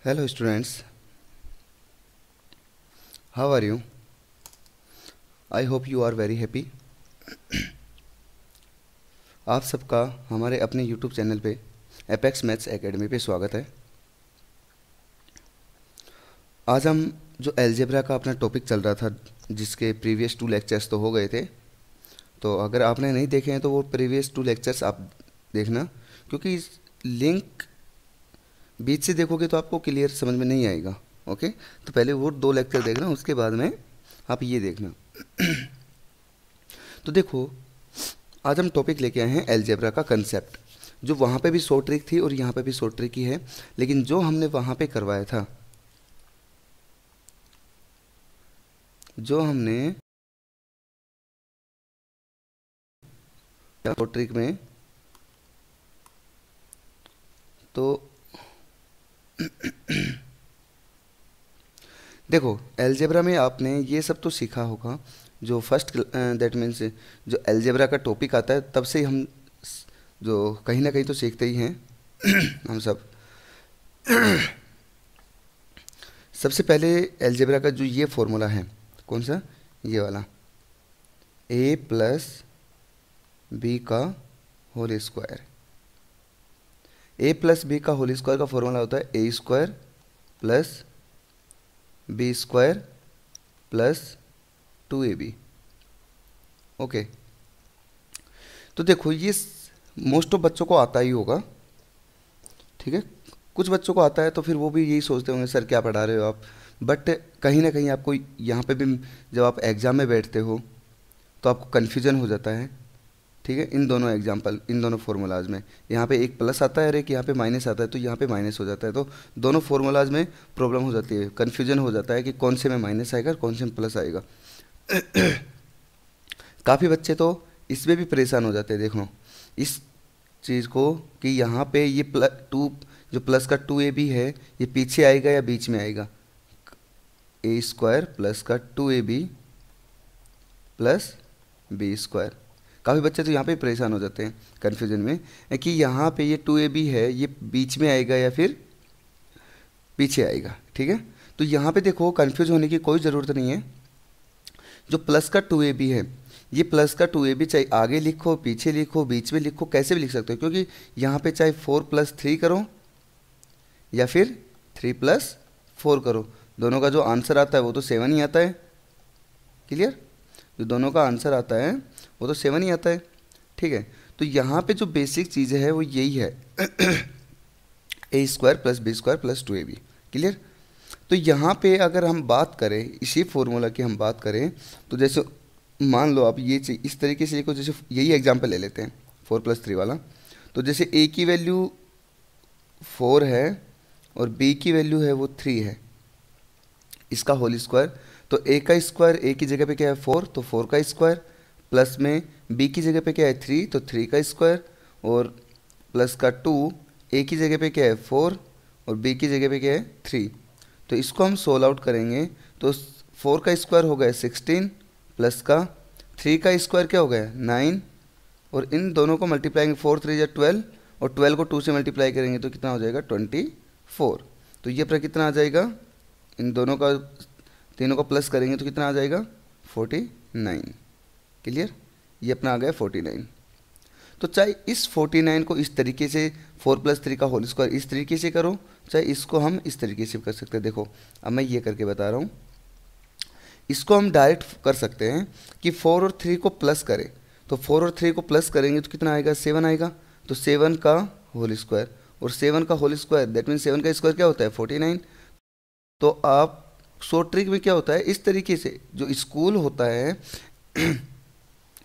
Hello students, how are you? I hope you are very happy. आप सबका हमारे अपने YouTube चैनल पे एपेक्स मैथ्स एकेडमी पे स्वागत है। आज हम जो अलजेब्रा का अपना टॉपिक चल रहा था, जिसके प्रीवियस 2 लेक्चर्स तो हो गए थे, तो अगर आपने नहीं देखे हैं तो वो प्रीवियस 2 लेक्चर्स आप देखना, क्योंकि इस लिंक बीच से देखोगे तो आपको क्लियर समझ में नहीं आएगा। ओके, तो पहले वो 2 लेक्चर देखना, उसके बाद में आप ये देखना। तो देखो, आज हम टॉपिक लेके आए हैं अलजेब्रा का कंसेप्ट, जो वहाँ पे भी शॉर्ट ट्रिक थी और यहाँ पे भी शॉर्ट ट्रिक ही है, लेकिन जो हमने वहाँ पे करवाया था, जो हमने शॉर्ट ट्रिक में, तो देखो अलजेब्रा में आपने ये सब तो सीखा होगा। जो फर्स्ट दैट मीन्स जो अलजेब्रा का टॉपिक आता है, तब से हम जो कहीं ना कहीं तो सीखते ही हैं हम सब। सबसे पहले अलजेब्रा का जो ये फॉर्मूला है, कौन सा, ये वाला, a प्लस बी का whole square. a plus B का होल स्क्वायर का फॉर्मूला होता है A square plus B square plus 2ab। Okay, तो देखो ये मोस्ट ऑफ बच्चों को आता ही होगा, ठीक है। कुछ बच्चों को आता है तो फिर वो भी यही सोचते होंगे सर क्या पढ़ा रहे हो आप, बट कहीं ना कहीं आपको यहाँ पे भी जब आप एग्ज़ाम में बैठते हो तो आपको कन्फ्यूजन हो जाता है, ठीक है। इन दोनों एग्जाम्पल, इन दोनों फार्मूलाज में यहाँ पे एक प्लस आता है और एक यहाँ पे माइनस आता है, तो यहाँ पे माइनस हो जाता है, तो दोनों फार्मूलाज में प्रॉब्लम हो जाती है, कन्फ्यूजन हो जाता है कि कौन से में माइनस आएगा और कौन से में प्लस आएगा। काफ़ी बच्चे तो इसमें भी परेशान हो जाते हैं, देखो इस चीज़ को, कि यहाँ पे ये जो प्लस का 2ab है, ये पीछे आएगा या बीच में आएगा, ए स्क्वायर प्लस का 2ab प्लस बी स्क्वायर। काफ़ी बच्चे तो यहाँ पे परेशान हो जाते हैं कन्फ्यूजन में, कि यहाँ पे ये 2ab है, ये बीच में आएगा या फिर पीछे आएगा, ठीक है। तो यहाँ पे देखो कन्फ्यूज होने की कोई ज़रूरत नहीं है। जो प्लस का 2ab है, ये प्लस का 2ab चाहे आगे लिखो, पीछे लिखो, बीच में लिखो, कैसे भी लिख सकते हो, क्योंकि यहाँ पे चाहे 4 + 3 करो या फिर 3 + 4 करो, दोनों का जो आंसर आता है वो तो 7 ही आता है। क्लियर, जो दोनों का आंसर आता है वो तो 7 ही आता है, ठीक है। तो यहाँ पे जो बेसिक चीज़ है वो यही है, A square plus B square plus 2ab। Clear. तो यहाँ पे अगर हम बात करें, इसी फॉर्मूला की हम बात करें, तो जैसे मान लो आप ये इस तरीके से लिखो, जैसे यही एग्जांपल ले लेते हैं 4 + 3 वाला। तो जैसे a की वैल्यू 4 है और b की वैल्यू है वो 3 है, इसका होल स्क्वायर, तो a का स्क्वायर, a की जगह पे क्या है 4, तो 4 का स्क्वायर, प्लस में b की जगह पे क्या है 3, तो 3 का स्क्वायर, और प्लस का 2, a की जगह पे क्या है 4 और b की जगह पे क्या है 3। तो इसको हम सोल्व आउट करेंगे, तो 4 का स्क्वायर हो गया 16, प्लस का 3 का स्क्वायर क्या हो गया 9, और इन दोनों को मल्टीप्लाई 4 3 या 12, और 12 को 2 से मल्टीप्लाई करेंगे तो कितना हो जाएगा 24। तो ये अपना कितना आ जाएगा, इन दोनों का, तीनों का प्लस करेंगे तो कितना आ जाएगा 49। क्लियर, ये अपना आ गया 49। तो चाहे इस 49 को इस तरीके से 4 + 3 का होल स्क्वायर इस तरीके से करो, चाहे इसको हम इस तरीके से कर सकते हैं। देखो अब मैं ये करके बता रहा हूँ, इसको हम डायरेक्ट कर सकते हैं कि 4 और 3 को प्लस करें, तो 4 और 3 को प्लस करेंगे तो कितना आएगा 7 आएगा, तो 7 का होल स्क्वायर, और 7 का होल स्क्वायर दैट मीन 7 का स्क्वायर क्या होता है 49। तो आप शॉर्ट ट्रिक में क्या होता है, इस तरीके से जो स्कूल होता है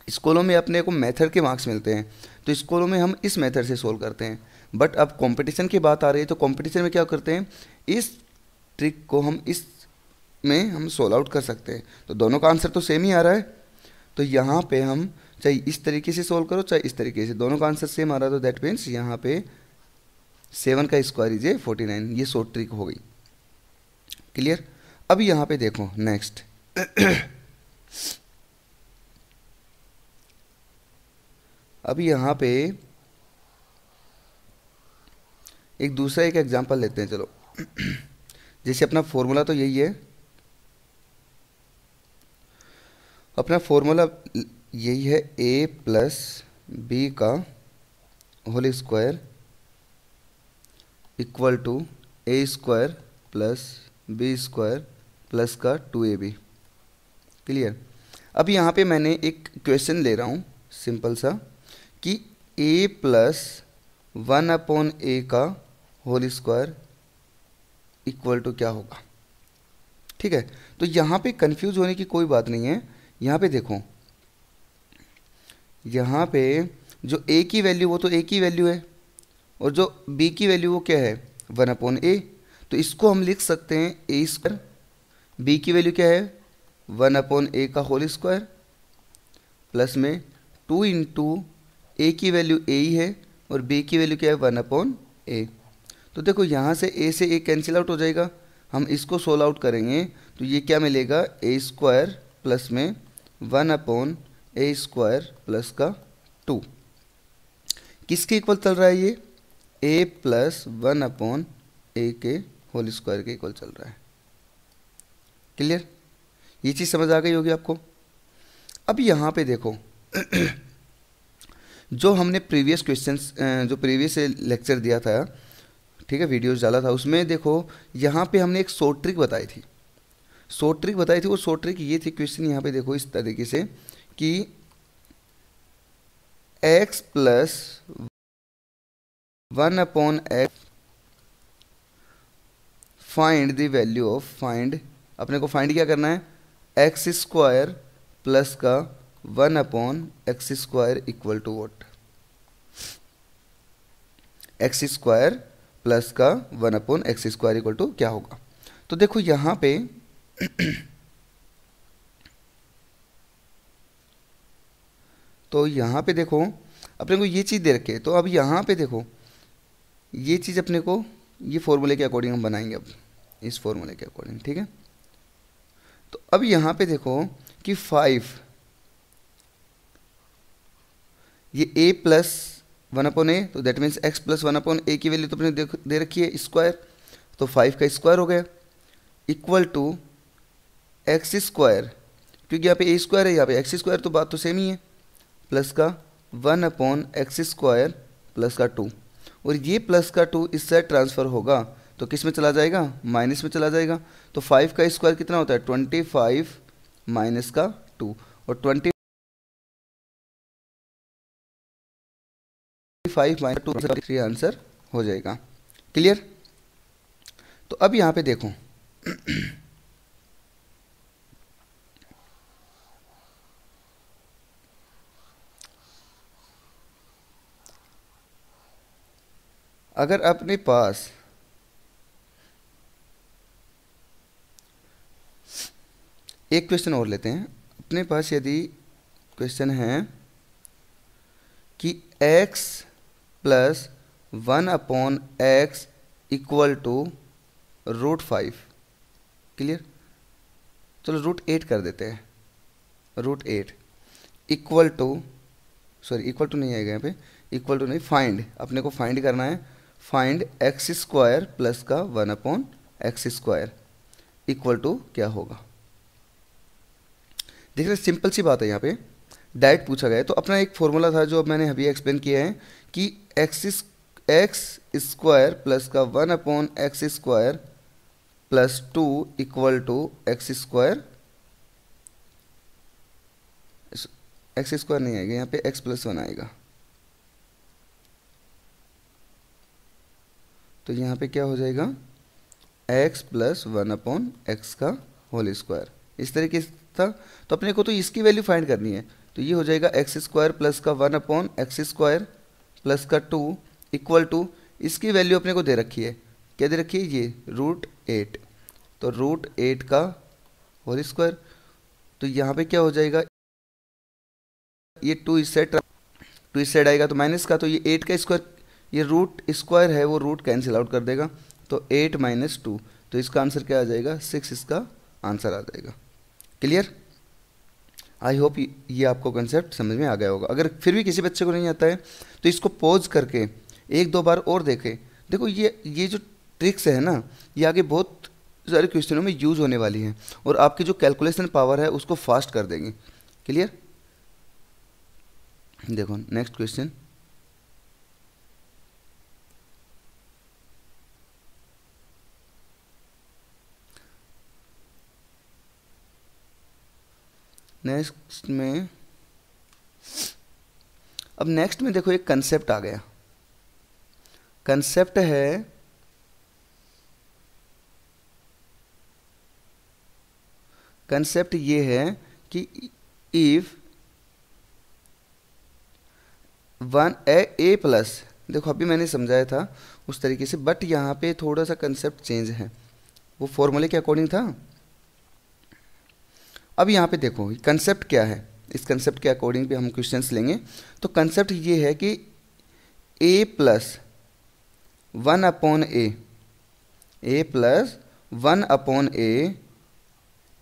स्कूलों में अपने को मेथड के मार्क्स मिलते हैं, तो स्कूलों में हम इस मेथड से सोल्व करते हैं। बट अब कंपटीशन की बात आ रही है, तो कंपटीशन में क्या करते हैं, इस ट्रिक को हम इस में हम सोल्व आउट कर सकते हैं। तो दोनों का आंसर तो सेम ही आ रहा है, तो यहाँ पे हम चाहे इस तरीके से सोल्व करो चाहे इस तरीके से, दोनों का आंसर सेम आ रहा है, तो दैट मीन्स यहाँ पे 7 का स्क्वायर इज 49। ये शॉर्ट ट्रिक हो गई। क्लियर। अब यहाँ पे देखो नेक्स्ट अब यहाँ पे एक दूसरा एक एग्जांपल लेते हैं, चलो जैसे अपना फॉर्मूला तो यही है, अपना फॉर्मूला यही है a प्लस बी का whole square equal to A square plus B square plus का 2ab। क्लियर। अब यहाँ पे मैंने एक क्वेश्चन ले रहा हूँ सिंपल सा कि a प्लस 1/a का होल स्क्वायर इक्वल टू क्या होगा। ठीक है, तो यहाँ पे कंफ्यूज होने की कोई बात नहीं है। यहाँ पे देखो, यहाँ पे जो a की वैल्यू वो तो a की वैल्यू है और जो b की वैल्यू वो क्या है 1/a। तो इसको हम लिख सकते हैं a स्क्वायर, b की वैल्यू क्या है 1/a का होल स्क्वायर प्लस में 2 इंटू a की वैल्यू a ही है और b की वैल्यू क्या है 1/a। तो देखो यहाँ से a से a कैंसिल आउट हो जाएगा, हम इसको सोल्व आउट करेंगे तो ये क्या मिलेगा a स्क्वायर प्लस में 1/a स्क्वायर प्लस का 2। किसके इक्वल चल रहा है ये a प्लस 1/a के होल स्क्वायर के इक्वल चल रहा है। क्लियर, ये चीज़ समझ आ गई होगी आपको। अब यहाँ पे देखो जो हमने प्रीवियस क्वेश्चंस जो प्रीवियस लेक्चर दिया था, ठीक है, वीडियोस डाला था, उसमें देखो यहाँ पे हमने एक शॉर्ट ट्रिक बताई थी। शॉर्ट ट्रिक बताई थी, वो शॉर्ट ट्रिक ये थी, क्वेश्चन यहाँ पे देखो इस तरीके से कि x plus 1/x find the value of, find अपने को फाइंड क्या करना है एक्स स्क्वायर प्लस का 1/x square equal to what, X square plus का 1/x स्क्वायर इक्वल टू क्या होगा। तो देखो यहाँ पे तो यहाँ पे देखो अपने को ये चीज़ दे रखे, तो अब यहाँ पे देखो ये चीज़ अपने को ये फॉर्मूले के अकॉर्डिंग हम बनाएंगे, अब इस फॉर्मूले के अकॉर्डिंग। ठीक है, तो अब यहाँ पे देखो कि 5 ये a प्लस 1/a, तो that means x plus 1/a की वैल्यू तो अपने दे रखी है स्क्वायर, तो 5 का स्क्वायर हो गया इक्वल टू एक्स स्क्वायर, क्योंकि यहाँ पे a स्क्वायर है यहाँ पे x स्क्वायर, तो बात तो सेम ही है, प्लस का 1/x स्क्वायर प्लस का 2, और ये प्लस का 2 इससे ट्रांसफ़र होगा तो किस में चला जाएगा माइनस में चला जाएगा। तो 5 का स्क्वायर कितना होता है 25 माइनस का 2, और 25 माइनस 2 3 आंसर हो जाएगा। क्लियर। तो अब यहाँ पे देखो अगर अपने पास एक क्वेश्चन और लेते हैं, अपने पास यदि क्वेश्चन है कि x plus 1/x equal to √5। Clear, चलो √8 कर देते हैं, √8 equal to, sorry equal to नहीं आएगा यहाँ पे, इक्वल टू नहीं, फाइंड, अपने को फाइंड करना है, फाइंड x स्क्वायर प्लस का 1/x स्क्वायर इक्वल टू क्या होगा। देख रहे, सिंपल सी बात है, यहाँ पे डायरेक्ट पूछा गया है। तो अपना एक फॉर्मूला था जो अब मैंने अभी एक्सप्लेन किया है कि एक्स स्क्वायर प्लस का 1/x square plus 2 equal to X square, X square नहीं आएगा यहाँ पे, x प्लस 1 आएगा, तो यहाँ पे क्या हो जाएगा x प्लस 1/x का होल स्क्वायर, इस तरीके से था। तो अपने को तो इसकी वैल्यू फाइंड करनी है, तो ये हो जाएगा एक्स स्क्वायर प्लस का 1/x स्क्वायर प्लस का 2 इक्वल टू, इसकी वैल्यू अपने को दे रखी है, क्या दे रखी है ये √8, तो √8 का होल स्क्वायर, तो यहाँ पे क्या हो जाएगा ये 2 इस साइड आएगा तो माइनस का, तो ये 8 का स्क्वायर, ये रूट स्क्वायर है वो रूट कैंसिल आउट कर देगा, तो 8 माइनस 2, तो इसका आंसर क्या आ जाएगा 6, इसका आंसर आ जाएगा। क्लियर। आई होप ये आपको कंसेप्ट समझ में आ गया होगा। अगर फिर भी किसी बच्चे को नहीं आता है तो इसको पॉज करके 1-2 बार और देखें। देखो ये जो ट्रिक्स है ना, ये आगे बहुत सारे क्वेश्चनों में यूज़ होने वाली हैं और आपकी जो कैलकुलेशन पावर है उसको फास्ट कर देंगे। क्लियर? देखो नेक्स्ट क्वेश्चन, नेक्स्ट में, अब नेक्स्ट में देखो एक कंसेप्ट आ गया। कंसेप्ट है कंसेप्ट ये है कि इफ वन ए प्लस, देखो अभी मैंने समझाया था उस तरीके से, बट यहाँ पे थोड़ा सा कंसेप्ट चेंज है, वो फॉर्मूले के अकॉर्डिंग था। अब यहाँ पे देखो कंसेप्ट क्या है, इस कंसेप्ट के अकॉर्डिंग पे हम क्वेश्चंस लेंगे। तो कंसेप्ट ये है कि A plus one upon A plus one upon A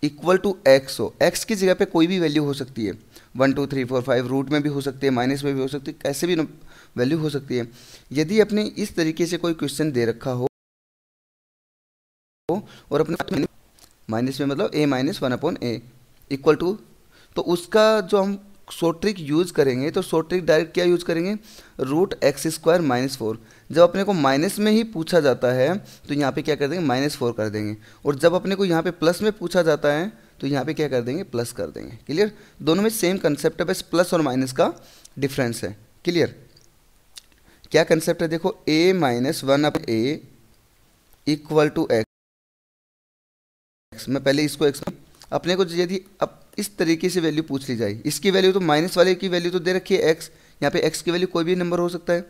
equal to X हो। एक्स की जगह पे कोई भी वैल्यू हो सकती है, 1 2 3 4 5, रूट में भी हो सकती है, माइनस में भी हो सकती है, कैसे भी वैल्यू हो सकती है। यदि अपने इस तरीके से कोई क्वेश्चन दे रखा हो और अपने माइनस में मतलब a minus one upon A equal to, तो उसका जो हम शॉर्ट ट्रिक यूज़ करेंगे, तो शॉर्ट ट्रिक डायरेक्ट क्या यूज़ करेंगे, रूट एक्स स्क्वायर माइनस 4। जब अपने को माइनस में ही पूछा जाता है तो यहाँ पे क्या कर देंगे, -4 कर देंगे, और जब अपने को यहाँ पे प्लस में पूछा जाता है तो यहाँ पे क्या कर देंगे, प्लस कर देंगे। क्लियर? दोनों में सेम कंसेप्ट है, बस प्लस और माइनस का डिफरेंस है। क्लियर? क्या कंसेप्ट है देखो, a minus one up A equal to X. मैं पहले इसको एक्स, अपने को यदि अब इस तरीके से वैल्यू पूछ ली जाए, इसकी वैल्यू तो माइनस वाले की वैल्यू तो दे रखी है एक्स, यहाँ पे एक्स की वैल्यू कोई भी नंबर हो सकता है,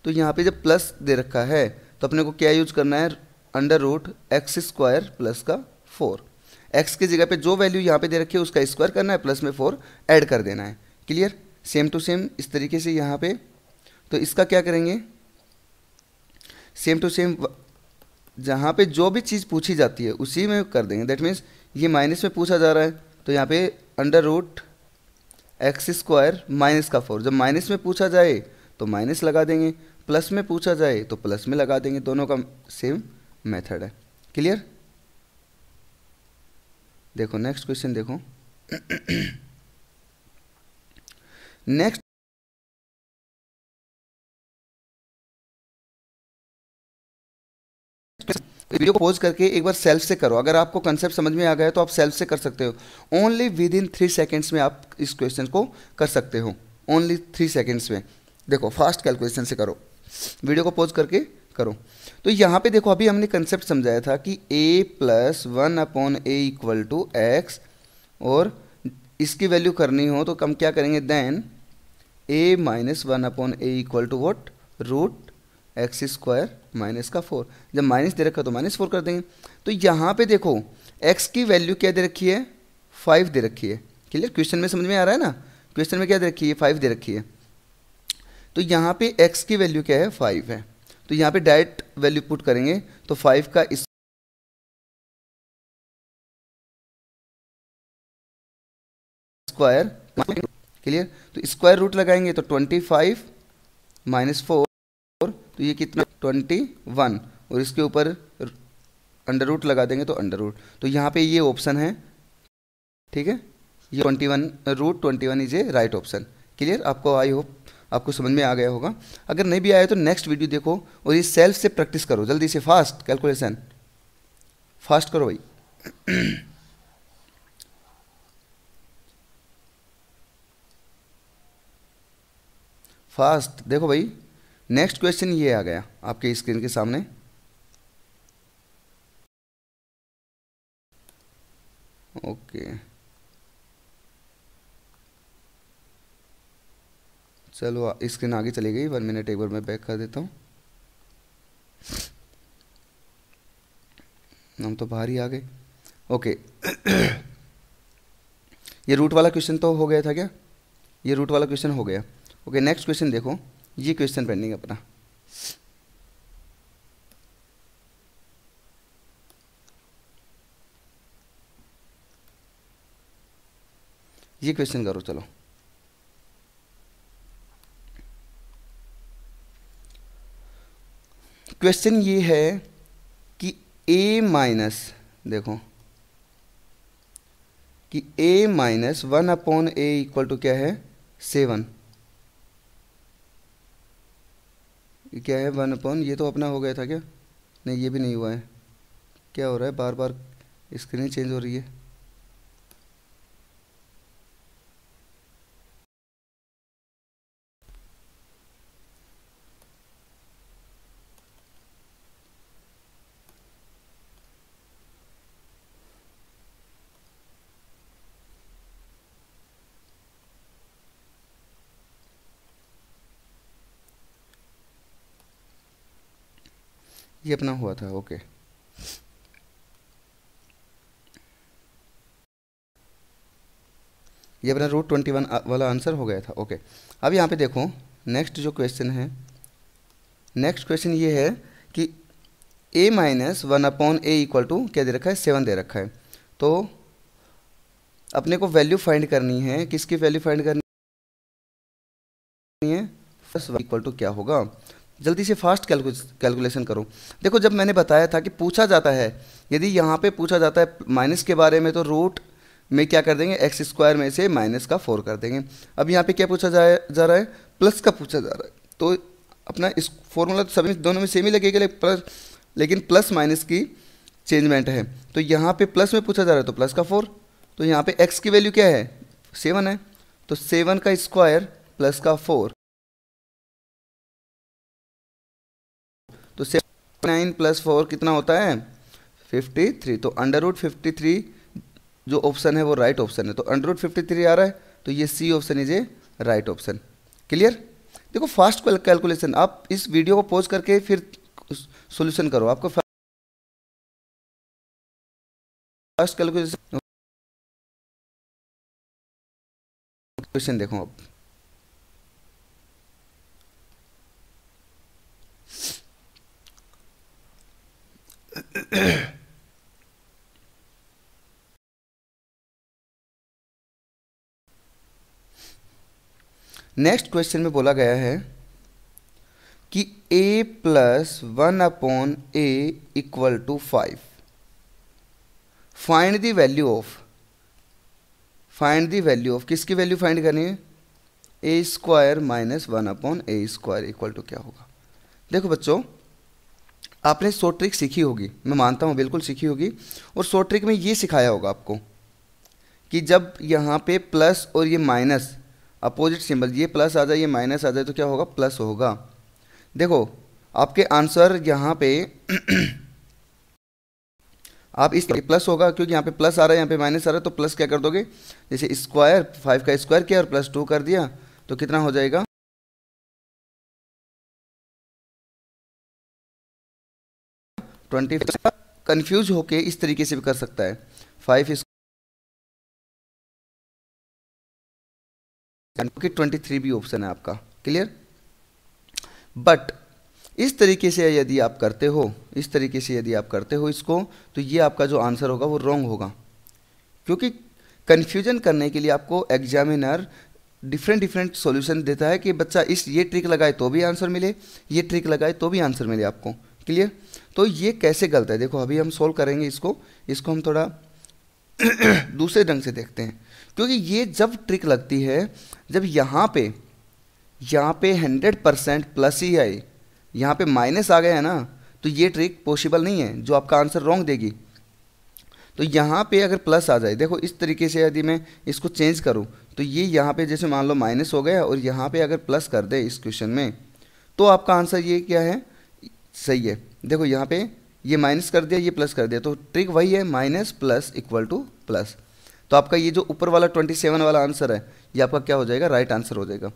तो यहाँ पे जब प्लस दे रखा है तो अपने को क्या यूज करना है, under root X square plus का 4। एक्स की जगह पे जो वैल्यू यहाँ पे दे रखी है उसका स्क्वायर करना है, प्लस में 4 ऐड कर देना है। क्लियर? सेम टू सेम इस तरीके से यहाँ पे, तो इसका क्या करेंगे, सेम टू सेम जहाँ पे जो भी चीज़ पूछी जाती है उसी में कर देंगे। दैट मीन्स ये माइनस में पूछा जा रहा है तो यहाँ पे under root X square minus का 4, जब माइनस में पूछा जाए तो माइनस लगा देंगे, प्लस में पूछा जाए तो प्लस में लगा देंगे, दोनों का सेम मेथड है। क्लियर? देखो नेक्स्ट क्वेश्चन देखो नेक्स्ट वीडियो को पॉज करके एक बार सेल्फ से करो, अगर आपको कंसेप्ट समझ में आ गया तो आप सेल्फ से कर सकते हो। ओनली विद इन 3 सेकेंड्स में आप इस क्वेश्चन को कर सकते हो, ओनली 3 सेकेंड्स में। देखो फास्ट कैलकुलेशन से करो, वीडियो को पॉज करके करो। तो यहाँ पे देखो अभी हमने कंसेप्ट समझाया था कि a plus one upon A equal to X, और इसकी वैल्यू करनी हो तो हम क्या करेंगे, then a minus one upon A equal to what, root X square minus का 4। जब माइनस दे रखा तो -4 कर देंगे। तो यहाँ पे देखो x की वैल्यू क्या दे रखी है, 5 दे रखी है। क्लियर? क्वेश्चन में समझ में आ रहा है ना, क्वेश्चन में क्या दे रखी है, 5 दे रखी है। तो यहाँ पे x की वैल्यू क्या है, 5 है, तो यहाँ पे डायरेक्ट वैल्यू पुट करेंगे तो 5 का स्क्वायर। क्लियर? तो स्क्वायर रूट लगाएंगे तो 25 माइनस 4, तो ये कितना 21, और इसके ऊपर अंडर रूट लगा देंगे तो अंडर रूट, तो यहाँ पे ये ऑप्शन है। ठीक है? ये 21 root 21 is a right option. Clear? आपको आई होप आपको समझ में आ गया होगा। अगर नहीं भी आया तो नेक्स्ट वीडियो देखो और ये सेल्फ से प्रैक्टिस करो, जल्दी से फास्ट कैलकुलेशन फास्ट करो भाई। फास्ट देखो भाई। नेक्स्ट क्वेश्चन ये आ गया आपके स्क्रीन के सामने। ओके चलो स्क्रीन आगे चली गई, 1 मिनट एक बार मैं बैक कर देता हूँ। हम तो बाहर ही आ गए। ओके ये रूट वाला क्वेश्चन तो हो गया था क्या, ये रूट वाला क्वेश्चन हो गया। ओके नेक्स्ट क्वेश्चन देखो, ये क्वेश्चन पेंडिंग अपना। ये क्वेश्चन करो चलो। क्वेश्चन ये है कि a माइनस देखो कि a minus 1/a equal to क्या है 7। क्या है 1/, ये तो अपना हो गया था क्या? नहीं, ये भी नहीं हुआ है। क्या हो रहा है, बार बार स्क्रीन चेंज हो रही है। ये अपना हुआ था, ओके। ये अपना √21 वाला आंसर हो गया था, ओके। अब यहाँ पे देखो नेक्स्ट जो क्वेश्चन है, नेक्स्ट क्वेश्चन ये है कि a minus 1/a equal to क्या दे रखा है 7 दे रखा है। तो अपने को वैल्यू फाइंड करनी है, किसकी वैल्यू फाइंड करनी है, फर्स्ट इक्वल टू क्या होगा। जल्दी से फास्ट कैलकुलेशन करो। देखो जब मैंने बताया था कि पूछा जाता है, यदि यहाँ पे पूछा जाता है माइनस के बारे में तो रूट में क्या कर देंगे, x² में से -4 कर देंगे। अब यहाँ पे क्या पूछा जा रहा है, प्लस का पूछा जा रहा है। तो अपना इस फॉर्मूला तो सभी दोनों में सेम ही लगेगा, लेकिन प्लस माइनस की चेंजमेंट है। तो यहाँ पे प्लस में पूछा जा रहा है तो प्लस का 4, तो यहाँ पे x की वैल्यू क्या है 7 है, तो 7 का स्क्वायर प्लस का 4, तो 9 + 4 कितना होता है 53। तो √53 जो ऑप्शन है वो राइट ऑप्शन है। तो √53 आ रहा है, तो ये C option is a right option. Clear. देखो फास्ट कैलकुलेशन, आप इस वीडियो को पॉज करके फिर सॉल्यूशन करो, आपको फास्ट कैलकुलेशन क्वेश्चन देखो अब। नेक्स्ट क्वेश्चन में बोला गया है कि a + 1/a equal to 5। Find the value of किसकी वैल्यू फाइंड करनी है, a² - 1/a² इक्वल टू क्या होगा। देखो बच्चों, आपने शॉर्ट ट्रिक सीखी होगी, मैं मानता हूँ बिल्कुल सीखी होगी, और शॉर्ट ट्रिक में ये सिखाया होगा आपको कि जब यहाँ पे प्लस और ये माइनस अपोजिट सिंबल, ये प्लस आ जाए ये माइनस आ जाए तो क्या होगा, प्लस होगा। देखो आपके आंसर यहाँ पे आप इस प्लस होगा, क्योंकि यहाँ पे प्लस आ रहा है यहाँ पे माइनस आ रहा है, तो प्लस क्या कर दोगे, जैसे स्क्वायर 5 का स्क्वायर किया और +2 कर दिया तो कितना हो जाएगा 20। कंफ्यूज होके इस तरीके से भी कर सकता है, 5 23 भी ऑप्शन है आपका। क्लियर। बट इस तरीके से यदि आप करते हो इसको, तो ये आपका जो आंसर होगा वो रॉन्ग होगा, क्योंकि कन्फ्यूजन करने के लिए आपको एग्जामिनर डिफरेंट सॉल्यूशन देता है कि बच्चा ये ट्रिक लगाए तो भी आंसर मिले, ये ट्रिक लगाए तो भी आंसर मिले आपको। क्लियर। तो ये कैसे गलत है, देखो अभी हम सोल्व करेंगे इसको हम थोड़ा दूसरे ढंग से देखते हैं, क्योंकि ये जब ट्रिक लगती है जब यहाँ पे 100% प्लस ही है, यहाँ पे माइनस आ गया है ना, तो ये ट्रिक पॉसिबल नहीं है, जो आपका आंसर रॉन्ग देगी। तो यहाँ पे अगर प्लस आ जाए, देखो इस तरीके से यदि मैं इसको चेंज करूँ तो ये यहाँ पे जैसे मान लो माइनस हो गया और यहाँ पे अगर प्लस कर दे इस क्वेश्चन में, तो आपका आंसर ये क्या है, सही है। देखो यहाँ पे ये माइनस कर दिया, ये प्लस कर दिया, तो ट्रिक वही है, minus plus equal two plus. तो आपका ये जो ऊपर वाला 27 वाला आंसर है ये आपका क्या हो जाएगा, राइट आंसर हो जाएगा।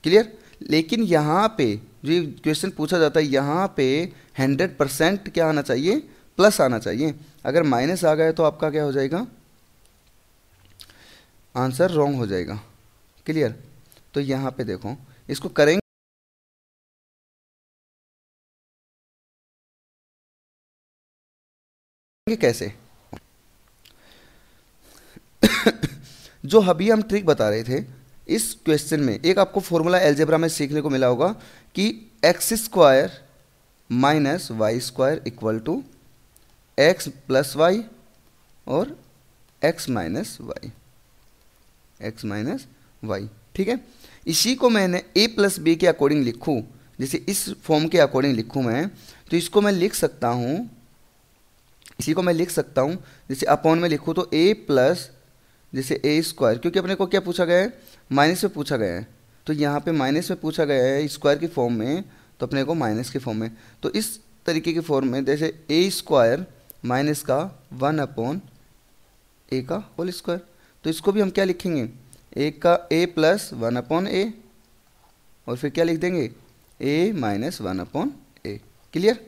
क्लियर। लेकिन यहाँ पे जो क्वेश्चन पूछा जाता है, यहाँ पे 100% क्या आना चाहिए, प्लस आना चाहिए। अगर माइनस आ गया तो आपका क्या हो जाएगा, आंसर रॉन्ग हो जाएगा। क्लियर। तो यहाँ पे देखो इसको करेंगे कैसे। जो अभी हम ट्रिक बता रहे थे इस क्वेश्चन में, एक आपको फॉर्मूला अलजेब्रा में सीखने को मिला होगा कि x² - y² equal to x + y और x minus Y, X minus Y. ठीक है, इसी को मैंने a प्लस बी के अकॉर्डिंग लिखूँ, जैसे इस फॉर्म के अकॉर्डिंग लिखूँ मैं, तो इसको मैं लिख सकता हूँ, इसी को मैं लिख सकता हूँ जैसे अपॉन में लिखूँ तो a प्लस जैसे a स्क्वायर, क्योंकि अपने को क्या पूछा गया है, माइनस में पूछा गया है, तो यहाँ पे माइनस में पूछा गया है स्क्वायर की फॉर्म में, तो अपने को माइनस के फॉर्म में, तो इस तरीके की फॉर्म में जैसे a स्क्वायर माइनस का 1 अपॉन a का होल स्क्वायर, तो इसको भी हम क्या लिखेंगे, a का a प्लस 1 अपॉन a, और फिर क्या लिख देंगे a minus 1 upon a। Clear,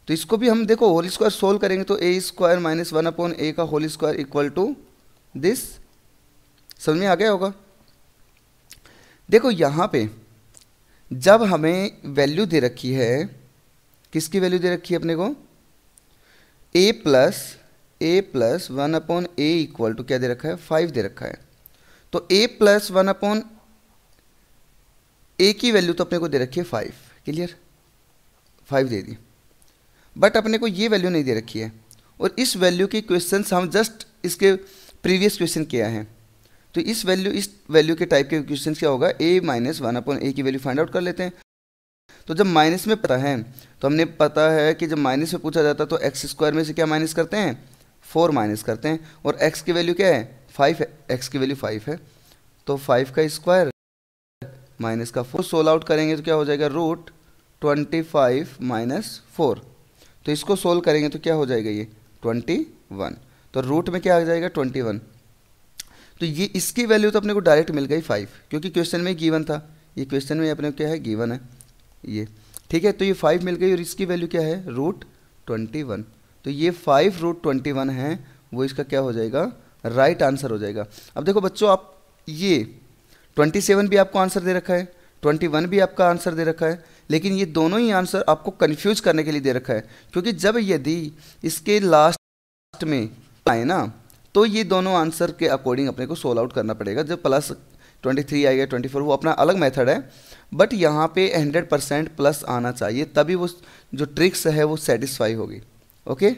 तो इसको भी हम देखो होल स्क्वायर सोल्व करेंगे तो a square minus 1 upon a का whole square equal to this. समझ में आ गया होगा। देखो यहाँ पे जब हमें वैल्यू दे रखी है, किसकी वैल्यू दे रखी है अपने को, a plus 1 upon a equal to क्या दे रखा है, 5 दे रखा है, तो a प्लस 1 अपॉन a की वैल्यू तो अपने को दे रखी है 5। क्लियर, 5 दे दी, बट अपने को ये वैल्यू नहीं दे रखी है, और इस वैल्यू के क्वेश्चंस हम जस्ट इसके प्रीवियस क्वेश्चन किया है, तो इस वैल्यू के टाइप के क्वेश्चन क्या होगा, a माइनस 1 अपॉन a की वैल्यू फाइंड आउट कर लेते हैं। तो जब माइनस में पता है, तो हमने पता है कि जब माइनस में पूछा जाता है तो एक्स स्क्वायर में से क्या माइनस करते हैं, 4 माइनस करते हैं, और x की वैल्यू क्या है, 5 है, x की वैल्यू 5 है, तो 5 का स्क्वायर माइनस का 4 सोल्व आउट करेंगे तो क्या हो जाएगा, रूट 25 माइनस 4, तो इसको सोल्व करेंगे तो क्या हो जाएगा, ये 21, तो रूट में क्या आ जाएगा 21, तो ये इसकी वैल्यू तो अपने को डायरेक्ट मिल गई 5, क्योंकि क्वेश्चन में गिवन था, ये क्वेश्चन में अपने को क्या है, गिवन है ये। ठीक है, तो ये 5 मिल गई, और इसकी वैल्यू क्या है, रूट 21, तो ये 5 रूट 21 है, वो इसका क्या हो जाएगा, राइट आंसर हो जाएगा। अब देखो बच्चों, आप ये 27 भी आपको आंसर दे रखा है, 21 भी आपका आंसर दे रखा है, लेकिन ये दोनों ही आंसर आपको कंफ्यूज करने के लिए दे रखा है, क्योंकि जब यदि इसके लास्ट में आए ना, तो ये दोनों आंसर के अकॉर्डिंग अपने को सोल्व आउट करना पड़ेगा। जब प्लस 23 आएगा 24, वो अपना अलग मेथड है, बट यहाँ पे 100% प्लस आना चाहिए, तभी वो जो ट्रिक्स है वो सेटिस्फाई होगी। ओके,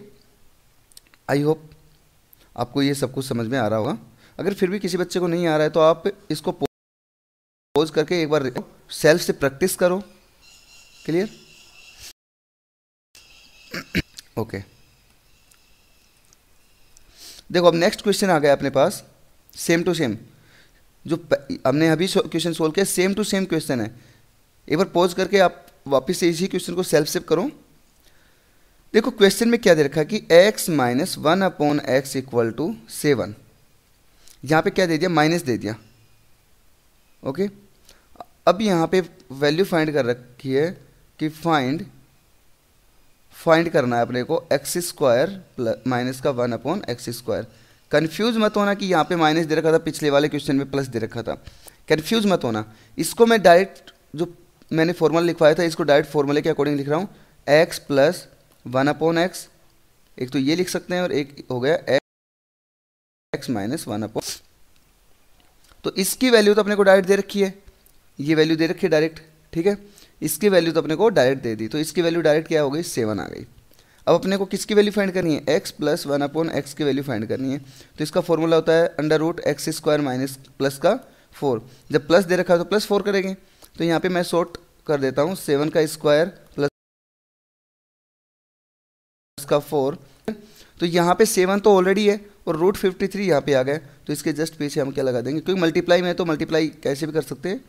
आई होप आपको ये सब कुछ समझ में आ रहा होगा। अगर फिर भी किसी बच्चे को नहीं आ रहा है तो आप इसको पोज करके एक बार सेल्फ से प्रैक्टिस करो। Clear, okay. देखो अब नेक्स्ट क्वेश्चन आ गया अपने पास, सेम टू सेम, जो हमने अभी क्वेश्चन सोल्व किया सेम टू सेम क्वेश्चन है। एक बार पॉज करके आप वापस से इसी क्वेश्चन को सेल्फ सेव करो। देखो क्वेश्चन में क्या दे रखा है कि x minus 1 upon X equal to 7, यहाँ पे क्या दे दिया, माइनस दे दिया। ओके, अब यहाँ पे वैल्यू फाइंड कर रखी है कि फाइंड करना है अपने को एक्स स्क्वायर माइनस का 1 अपॉन एक्स स्क्वायर। कन्फ्यूज मत होना कि यहाँ पे माइनस दे रखा था, पिछले वाले क्वेश्चन में प्लस दे रखा था, कन्फ्यूज मत होना। इसको मैं डायरेक्ट जो मैंने फॉर्मूला लिखवाया था, इसको डायरेक्ट फॉर्मूले के अकॉर्डिंग लिख रहा हूँ, एक्स प्लस 1 अपॉन एक्स, एक तो ये लिख सकते हैं, और एक हो गया एक्स माइनस 1 अपॉन, तो इसकी वैल्यू तो अपने को डायरेक्ट दे रखी है, ये वैल्यू दे रखी है डायरेक्ट। ठीक है, इसकी वैल्यू तो अपने को डायरेक्ट दे दी, तो इसकी वैल्यू डायरेक्ट क्या हो गई, 7 आ गई। अब अपने को किसकी वैल्यू फाइंड करनी है, x प्लस 1 अपॉन एक्स की वैल्यू फाइंड करनी है, तो इसका फॉर्मूला होता है under root X square minus plus का 4। जब प्लस दे रखा है तो प्लस 4 करेंगे, तो यहाँ पे मैं शॉर्ट कर देता हूँ, 7 का स्क्वायर प्लस का 4, तो यहाँ पे 7 तो ऑलरेडी है, और रूट 53 यहाँ पे आ गया, तो इसके जस्ट पीछे हम क्या लगा देंगे, क्योंकि मल्टीप्लाई में है तो मल्टीप्लाई कैसे भी कर सकते हैं,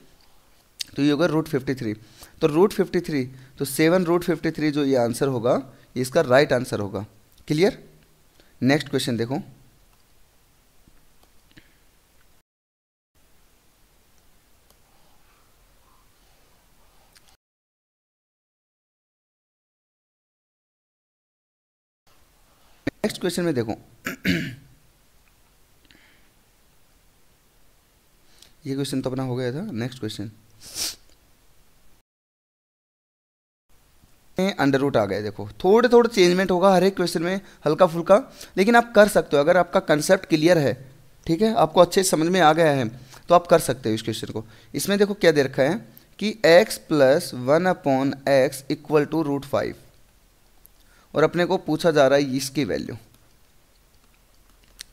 तो ये होगा रूट 53, तो रूट 53, तो 7 रूट 53 जो ये आंसर होगा, ये इसका राइट आंसर होगा। क्लियर, नेक्स्ट क्वेश्चन देखो। नेक्स्ट क्वेश्चन में देखो ये क्वेश्चन तो अपना हो गया था। नेक्स्ट क्वेश्चन अंडर रूट आ गया। देखो थोड़े थोड़े चेंजमेंट होगा हर एक क्वेश्चन में, हल्का फुल्का, लेकिन आप कर सकते हो अगर आपका कंसेप्ट क्लियर है। ठीक है, आपको अच्छे समझ में आ गया है तो आप कर सकते हो इस क्वेश्चन को। इसमें देखो क्या दे रखा है कि x plus 1 upon X equal to root 5, और अपने को पूछा जा रहा है इसकी वैल्यू।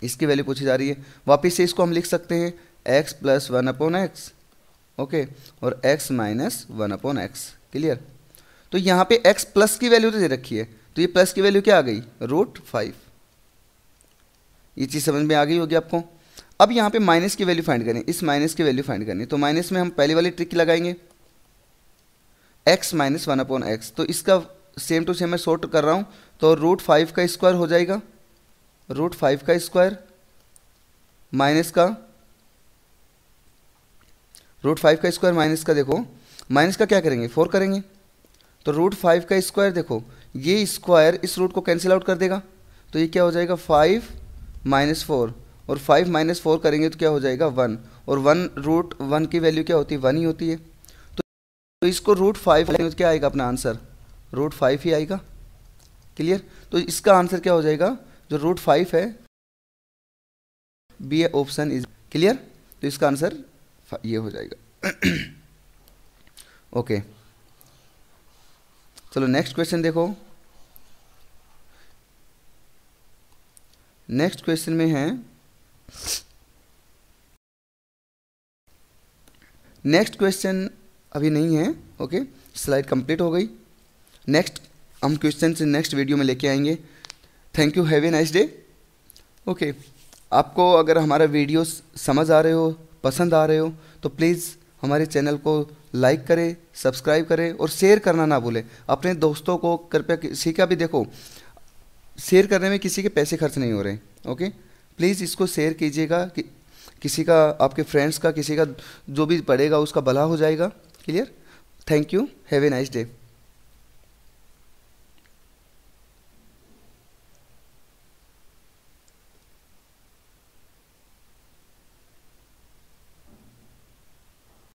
इसकी वैल्यू पूछी जा रही है। वापस से इसको हम लिख सकते हैं x प्लस 1/x, ओके, और x माइनस 1/x। क्लियर। तो यहाँ पे x प्लस की वैल्यू तो दे रखी है, तो ये प्लस की वैल्यू क्या आ गई, √5। ये चीज़ समझ में आ गई होगी आपको। अब यहाँ पे माइनस की वैल्यू फाइंड करनी, इस माइनस की वैल्यू फाइंड करनी, तो माइनस में हम पहली वाली ट्रिक लगाएंगे, x माइनस 1/x। तो इसका सेम टू सेम मैं सॉर्ट कर रहा हूँ, तो √5 का स्क्वायर हो जाएगा, √5 का स्क्वायर माइनस का, √5 का स्क्वायर माइनस का, देखो माइनस का क्या करेंगे, 4 करेंगे, तो √5 का स्क्वायर, देखो ये स्क्वायर इस रूट को कैंसिल आउट कर देगा, तो ये क्या हो जाएगा 5 माइनस 4, और 5 माइनस 4 करेंगे तो क्या हो जाएगा 1, और 1 की वैल्यू क्या होती है, 1 ही होती है। तो इसको √5 तो क्या आएगा अपना आंसर, √5 ही आएगा। क्लियर। तो इसका आंसर क्या हो जाएगा, जो √5 है, बी ऑप्शन इज क्लियर। तो इसका आंसर ये हो जाएगा। ओके, चलो नेक्स्ट क्वेश्चन देखो। नेक्स्ट क्वेश्चन में है, नेक्स्ट क्वेश्चन अभी नहीं है, ओके, स्लाइड कंप्लीट हो गई। नेक्स्ट हम क्वेश्चन से नेक्स्ट वीडियो में लेके आएंगे। Thank you, have a nice day. Okay, आपको अगर हमारा वीडियो समझ आ रहे हो, पसंद आ रहे हो, तो प्लीज़ हमारे चैनल को लाइक करें, सब्सक्राइब करें और शेयर करना ना भूलें अपने दोस्तों को। कृपया किसी का भी, देखो शेयर करने में किसी के पैसे खर्च नहीं हो रहे, ओके, प्लीज़ इसको शेयर कीजिएगा कि किसी का, आपके फ्रेंड्स का, किसी का जो भी पढ़ेगा उसका भला हो जाएगा। Clear. Thank you, have a nice day.